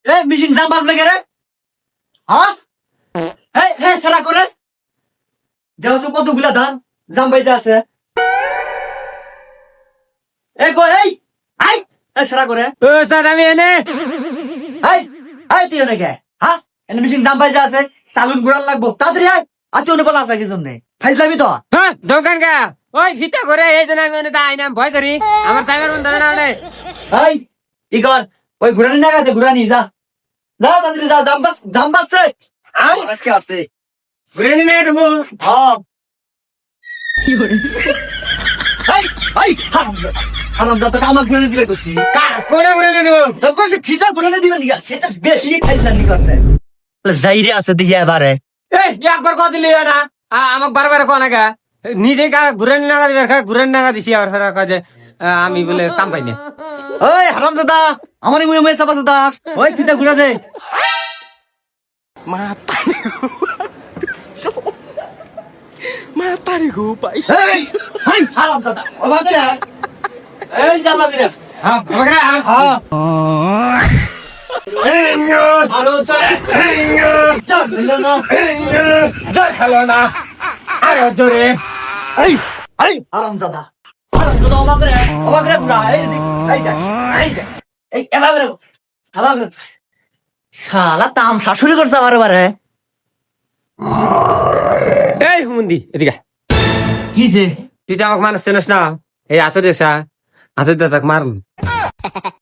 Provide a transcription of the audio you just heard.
এ missing জাম বাজলে কে রে? হ্যাঁ হে সারা করে দেওয়া কতগুলা ধান জাম বাইতে আছে। এ কই এই আই এ সারা করে ও স্যার আমি এনে এই এই তুই এনে কে? হ্যাঁ এনে মিশিং জাম বাইতে আছে, সালুন ঘুরান লাগবো তাড়াতাড়ি আয়। আর তুই বলা আছে কিছু নেই, ফাইজলামি তো। হ্যাঁ দোকান কা ওই ফিতা করে এই জন্য আমি এনে আইনাম ভয় করি আমার টাইমের মন ধরে না অনেক এই ই কর ওই ঘুরানি না গাতে ঘুরানি যা যা তাড়াতাড়ি যা, জাম বাজছে আই আজকে আছে ঘুরে নিয়ে দেবো হ্যাঁ এই এই হারাম যা তোকে আমার ঘুরানি দিলে কইছি কাজ করে ঘুরে নিয়ে দেবো তো কইছে ফিতা ঘুরানি দিবেন কি সেটা বেশি ফাইজলামি করতে যাইরে আছে দেখি এবারে এই একবার কত দিলি না আমাকে বারবার কোন আগা নিজে ঘুরে নিয়ে নাগা দিবে ঘুরে নাগা দিছি আর ফেরা কাজে আমি বলে কাম পাই না ওই হারাম দাদা আমার মুয়ে মুয়ে সাবাস দাস ওই ফিতা ঘুরা দে Matari ko pa. এই এই হারাম দাদা ও বাদরে এই যা বাদরে হ্যাঁ বাগরা হ্যাঁ আরো চল চল না জোর খেলো না আরে জোরে এই এই হারাম দাদা ও বাদরে বুড়া এই দেখ এই দেখ এই দেখ এই এবারে শালা তাম শাশুড়ি করছে আমার বারে এই হুমন্দি এদিকে কিছে তুই তো আমাকে মানুষ চেনস না এই আতো দেশা আতো দেখ মারুন